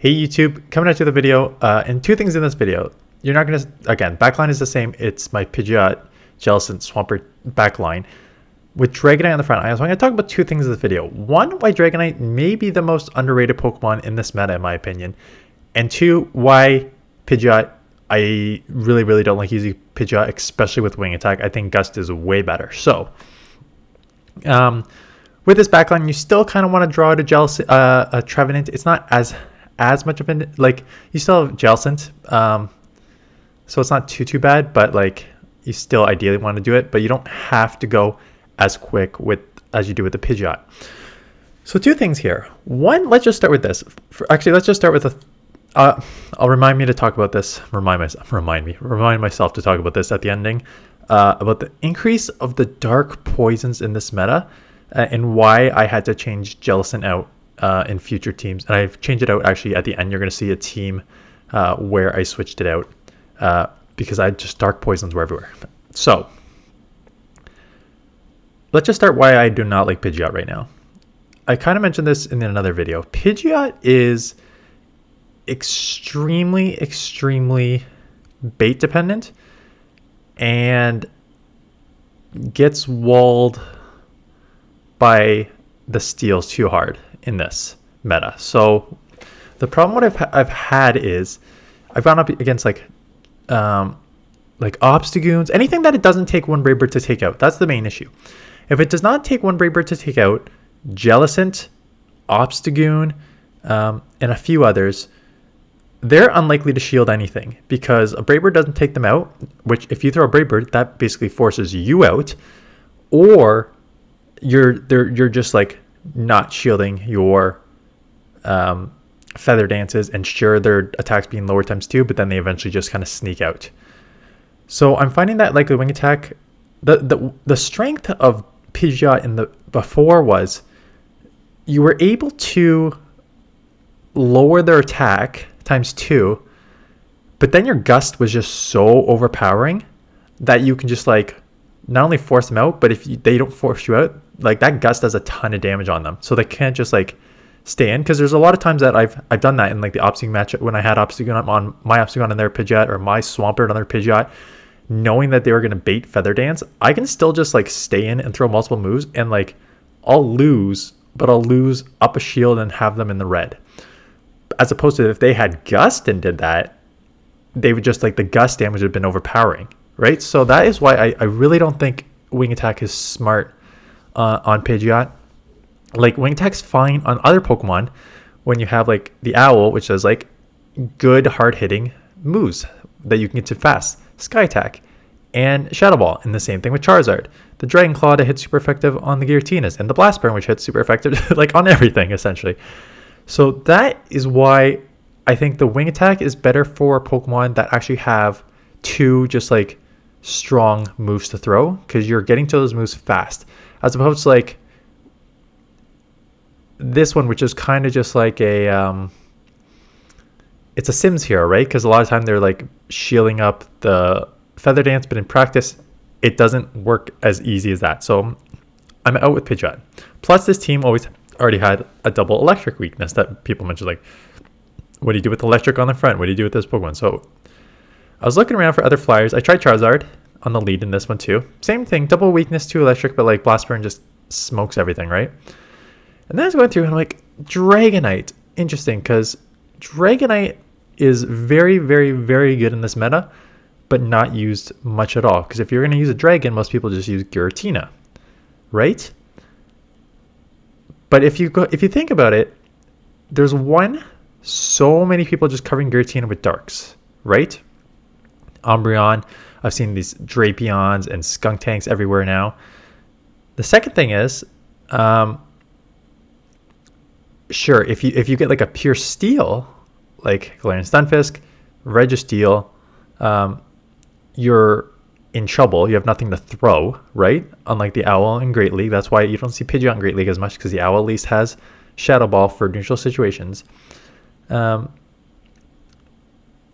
Hey YouTube, coming out to the video, and two things in this video. You're not gonna, again, backline is the same. It's my Pidgeot, Jellicent, Swampert backline with Dragonite on the front. So I'm gonna talk about two things in this video. One, why Dragonite may be the most underrated Pokemon in this meta, in my opinion. And two, why Pidgeot, I really don't like using Pidgeot, especially with Wing Attack. I think Gust is way better. So, with this backline, you still kind of want to draw to a Trevenant. It's not as much of an, like, you still have Jellicent, so it's not too bad, but like you still ideally want to do it, but you don't have to go as quick as you do with the Pidgeot. So two things here. One, let's just start with this. Actually, let's just start with I'll remind myself to talk about this at the ending, about the increase of the dark poisons in this meta, and why I had to change Jellicent out in future teams. And I've changed it out actually at the end. You're going to see a team where I switched it out because dark poisons were everywhere. So let's just start why I do not like Pidgeot right now. I kind of mentioned this in another video. Pidgeot is extremely bait dependent and gets walled by the steals too hard in this meta. So the problem I've had is I've gone up against like Obstagoons, anything that it doesn't take one Brave Bird to take out. That's the main issue. If it does not take one Brave Bird to take out, Jellicent, Obstagoon, and a few others, they're unlikely to shield anything because a Brave Bird doesn't take them out, which if you throw a Brave Bird, that basically forces you out, or you're just like not shielding your feather dances, and sure, their attacks being lower ×2, but then they eventually just kind of sneak out. So I'm finding that like the Wing Attack, the strength of Pidgeot in the before was you were able to lower their attack ×2, but then your Gust was just so overpowering that you can just like not only force them out, but if they don't force you out, like that Gust does a ton of damage on them, so they can't just like stay in. Because there's a lot of times that I've done that in like the Obstagoon matchup when I had Obstagoon on my Obstagoon on their Pidgeot or my Swampert on their Pidgeot, knowing that they were going to bait Feather Dance, I can still just like stay in and throw multiple moves, and like I'll lose, but I'll lose up a shield and have them in the red. As opposed to if they had Gust and did that, they would just like the Gust damage would have been overpowering, right? So that is why I really don't think Wing Attack is smart on Pidgeot. Like Wing Attack's fine on other Pokemon when you have like the Owl, which does like good hard hitting moves that you can get to fast, Sky Attack, and Shadow Ball, and the same thing with Charizard. The Dragon Claw that hits super effective on the Giratina, and the Blast Burn, which hits super effective like on everything essentially. So that is why I think the Wing Attack is better for Pokemon that actually have two just like strong moves to throw, because you're getting to those moves fast, as opposed to like this one, which is kind of just like it's a Sims hero, right? Because a lot of time they're like shielding up the Feather Dance, but in practice it doesn't work as easy as that. So I'm out with Pidgeot. Plus this team already had a double electric weakness that people mentioned, like, what do you do with electric on the front? What do you do with this Pokemon? So I was looking around for other flyers. I tried Charizard on the lead in this one too. Same thing, double weakness to electric, but like Blast Burn just smokes everything, right? And then I was going through and I'm like, Dragonite. Interesting, because Dragonite is very good in this meta, but not used much at all. Because if you're going to use a dragon, most people just use Giratina, right? But if you think about it, there's so many people just covering Giratina with darks, right? Umbreon, I've seen these Drapions and Skunktanks everywhere now. The second thing is, sure, if you get like a pure steel, like Galarian Stunfisk, Registeel, you're in trouble. You have nothing to throw, right? Unlike the Owl in Great League. That's why you don't see Pidgeot in Great League as much, because the Owl at least has Shadow Ball for neutral situations. And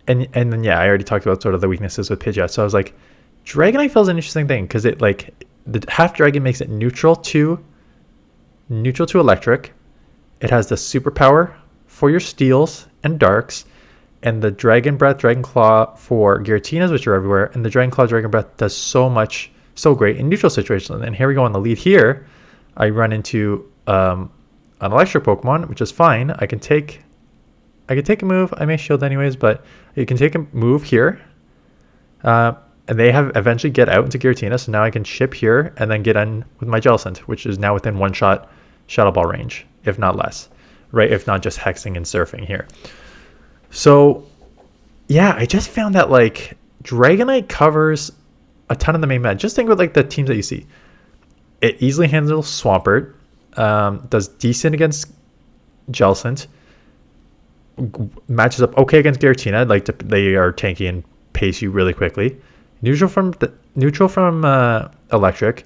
then yeah, I already talked about sort of the weaknesses with Pidgeot. So I was like, Dragonite feels an interesting thing because it like the half dragon makes it neutral to electric. It has the superpower for your steals and Darks, and the Dragon Breath, Dragon Claw for Giratinas, which are everywhere, and the Dragon Claw, Dragon Breath does so great in neutral situations. And here we go on the lead here. I run into an electric Pokemon, which is fine. I can take a move. I may shield anyways, but you can take a move here. And they have eventually get out into Giratina, so now I can ship here and then get in with my Jellicent, which is now within one shot Shadow Ball range, if not less, right? If not just hexing and surfing here. So yeah, I just found that like Dragonite covers a ton of the main meta. Just think about like the teams that you see. It easily handles Swampert, does decent against Jellicent, matches up okay against Giratina. Like they are tanky and pace you really quickly. Neutral from electric.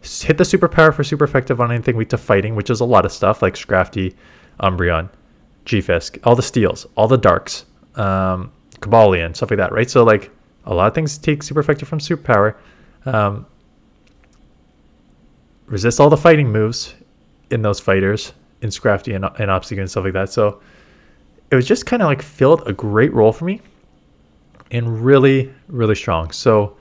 Hit the superpower for super effective on anything weak to fighting, which is a lot of stuff like Scrafty, Umbreon, G-Fisk, all the steals, all the darks, Cobalion, stuff like that, right? So like a lot of things take super effective from superpower. Resist all the fighting moves in those fighters, in Scrafty and Obstagoon and stuff like that. So it was just kind of like filled a great role for me and really, really strong. So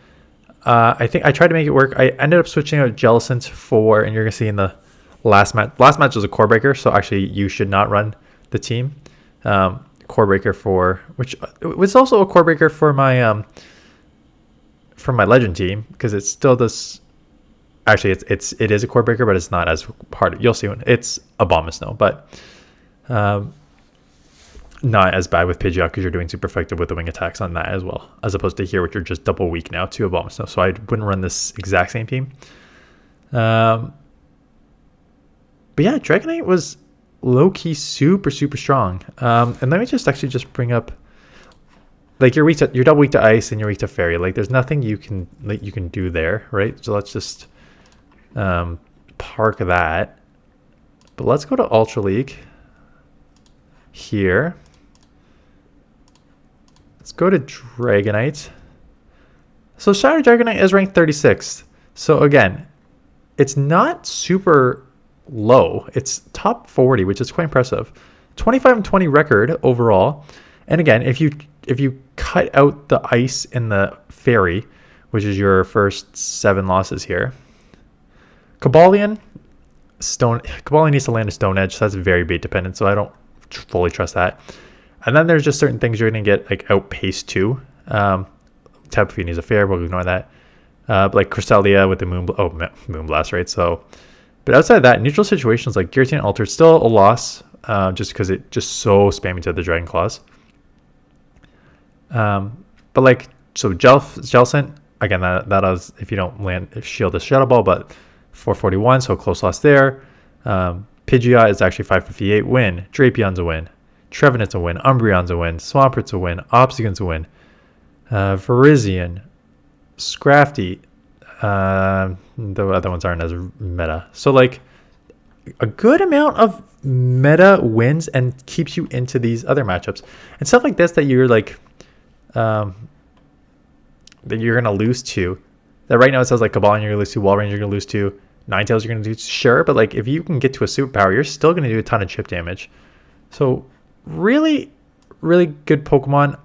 I think I tried to make it work. I ended up switching out Jellicent for, and you're going to see in the last match. Last match was a core breaker, so actually you should not run the team. Core breaker for, which it was also a core breaker for my legend team, because it's still this. Actually, it is a core breaker, but it's not as hard. You'll see when it's Abomasnow, but not as bad with Pidgeot because you're doing super effective with the wing attacks on that as well, as opposed to here, which are just double weak now to Abomasnow. So I wouldn't run this exact same team. But yeah, Dragonite was low-key super strong. And let me just bring up, like, you're double weak to ice and you're weak to fairy. Like there's nothing you can do there, right? So let's just park that. But let's go to Ultra League here. Let's go to Dragonite. So Shadow Dragonite is ranked 36th. So again, it's not super low. It's top 40, which is quite impressive. 25-20 record overall. And again, if you cut out the ice and the fairy, which is your first 7 losses here, Cobalion needs to land a Stone Edge, so that's very bait dependent, so I don't fully trust that. And then there's just certain things you're going to get like outpaced too. Tapu needs a fair, we'll ignore that. Like Cresselia with the Moonblast, right? So, but outside of that, neutral situations like Giratina Altered, still a loss, just because it just so spammy to the Dragon Claws. But like, so Jellicent, again, that was if you don't land shield the Shadow Ball, but 441, so close loss there. Pidgeot is actually 558 win. Drapion's a win. Trevenant's a win. Umbreon's a win. Swampert's a win. Obstagoon's a win. Virizion, Scrafty, the other ones aren't as meta. So like a good amount of meta wins and keeps you into these other matchups and stuff like this that you're like that you're gonna lose to. That right now it says like Cobalion you're gonna lose to, Walrein you're gonna lose to, Ninetales you're gonna do, sure, but like if you can get to a superpower, you're still gonna do a ton of chip damage. So really, really good Pokemon.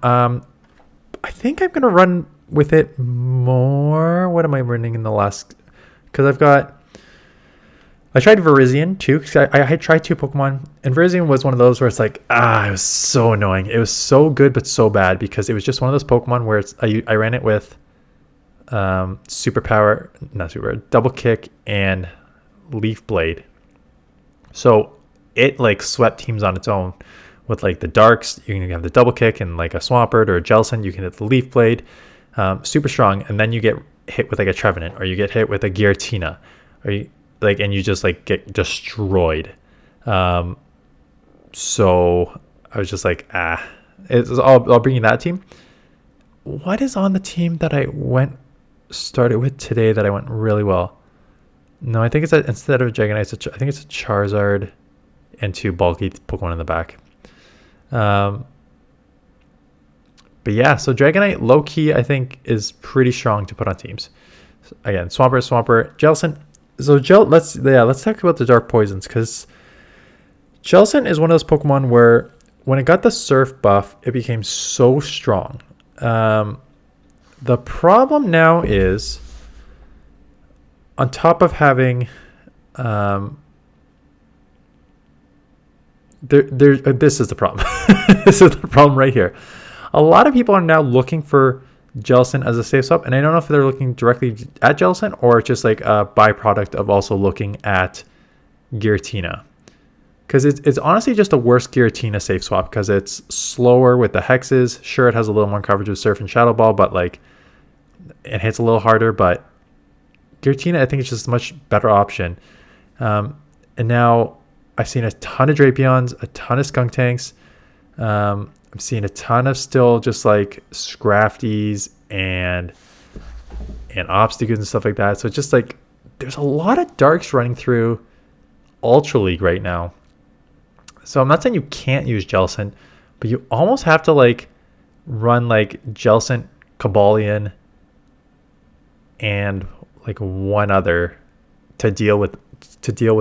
I think I'm gonna run with it more. What am I running in the last? Because I tried Virizion too. Because I tried 2 Pokemon, and Virizion was one of those where it's like, it was so annoying. It was so good but so bad because it was just one of those Pokemon where I ran it with double kick and leaf blade. So it like swept teams on its own. With like the darks, you can have the double kick and like a Swampert or a Jellicent, you can hit the leaf blade, super strong, and then you get hit with like a Trevenant or you get hit with a Giratina, or you like, and you just like get destroyed. So I was just like, I'll bring you that team. What is on the team that I started with today that I went really well? No, I think it's instead of Dragonite, I think it's a Charizard and 2 bulky Pokemon in the back. But yeah, so Dragonite low-key I think is pretty strong to put on teams. So again, Swampert, Jellicent. So let's talk about the dark poisons, because Jellicent is one of those Pokemon where when it got the surf buff, it became so strong. The problem now is, on top of having this is the problem. This is the problem right here. A lot of people are now looking for Jellicent as a safe swap, and I don't know if they're looking directly at Jellicent or just like a byproduct of also looking at Giratina. Because it's honestly just a worse Giratina safe swap because it's slower with the hexes. Sure, it has a little more coverage with Surf and Shadow Ball, but like it hits a little harder. But Giratina, I think, it's just a much better option. And now I've seen a ton of Drapions, a ton of Skunktanks. I'm seeing a ton of still just like Scrafties and Obstagoons and stuff like that. So it's just like there's a lot of darks running through Ultra League right now. So I'm not saying you can't use Jellicent, but you almost have to like run like Jellicent, Cobalion, and like one other to deal with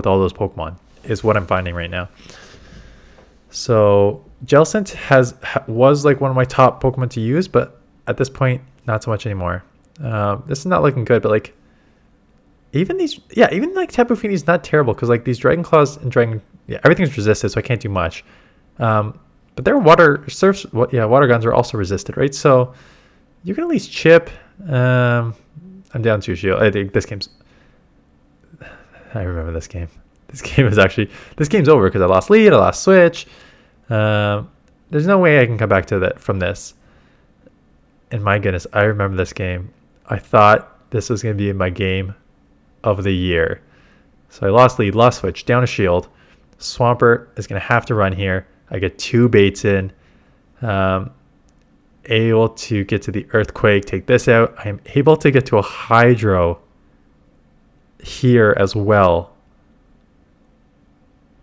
all those Pokemon is what I'm finding right now. So Jellicent was like one of my top Pokemon to use, but at this point, not so much anymore. This is not looking good, but like even like Tapu Fini is not terrible because like these Dragon Claws and everything's resisted, so I can't do much. But their water guns are also resisted, right? So you can at least chip. I'm down 2 shield. I think this game's. I remember this game. This game's over because I lost lead. I lost switch. There's no way I can come back to that from this. And my goodness, I remember this game. I thought this was going to be my game of the year. So I lost lead, lost switch, down a shield. Swampert is going to have to run here. I get 2 baits in. Able to get to the Earthquake, take this out. I am able to get to a Hydro here as well.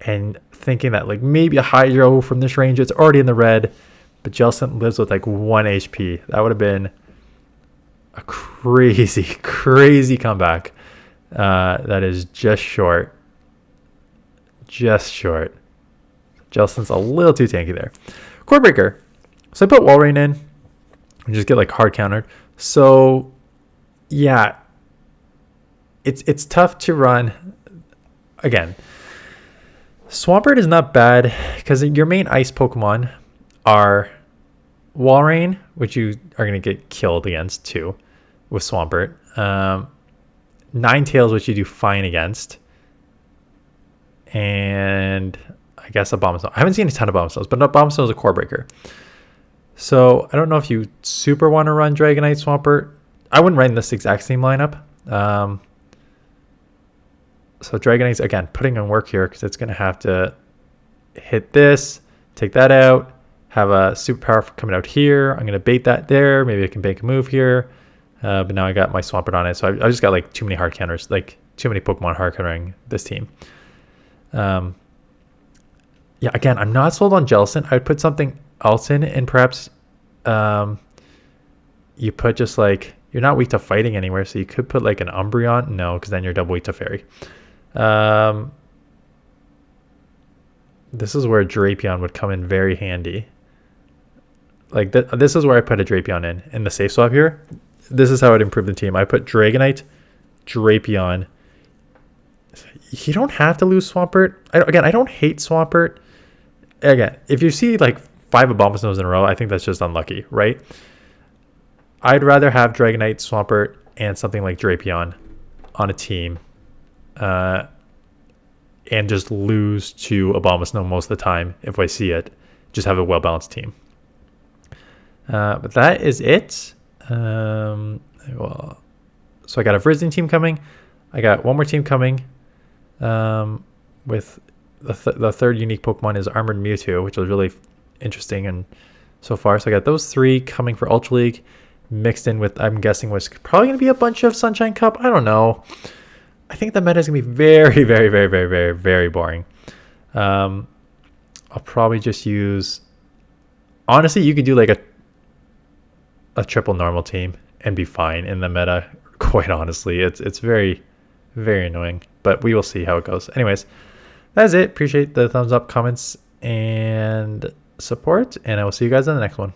And thinking that like maybe a Hydro from this range, it's already in the red. But Jellicent lives with like 1 HP. That would have been a crazy, crazy comeback. That is just short. Just short. Jellicent's a little too tanky there. Core Breaker. So I put Wall Rain in and just get like hard countered. So yeah, it's tough to run. Again, Swampert is not bad because your main ice Pokemon are Walrein, which you are going to get killed against too with Swampert. Ninetales, which you do fine against. And I guess Abomasnow. I haven't seen a ton of Abomasnows, but Abomasnow is a core breaker. So I don't know if you super want to run Dragonite Swampert. I wouldn't run this exact same lineup. So Dragonite's, again, putting in work here because it's going to have to hit this, take that out, have a super power coming out here. I'm going to bait that there. Maybe I can bank a move here. But now I got my Swampert on it. So I just got like too many hard counters, like too many Pokemon hard countering this team. Yeah, again, I'm not sold on Jellicent. I'd put something else in, and perhaps you put just like, you're not weak to fighting anywhere, so you could put like an Umbreon. No, because then you're double weak to Fairy. This is where Drapion would come in very handy. Like this is where I put a Drapion in the safe swap here. This is how I'd improve the team. I put Dragonite, Drapion. You don't have to lose Swampert. I don't hate Swampert. Again, if you see like 5 Abomasnows in a row, I think that's just unlucky, right? I'd rather have Dragonite, Swampert, and something like Drapion on a team, and just lose to Abomasnow most of the time if I see it. Just have a well-balanced team. But that is it. So I got a Virizion team coming. I got one more team coming. With the third unique Pokemon is Armored Mewtwo, which was really interesting and so far. So I got those 3 coming for Ultra League, mixed in with, I'm guessing, was probably going to be a bunch of Sunshine Cup. I don't know. I think the meta is going to be very, very, very, very, very, very boring. I'll probably just use... Honestly, you could do like a triple normal team and be fine in the meta. Quite honestly, it's very, very annoying. But we will see how it goes. Anyways, that is it. Appreciate the thumbs up, comments, and support, and I will see you guys in the next one.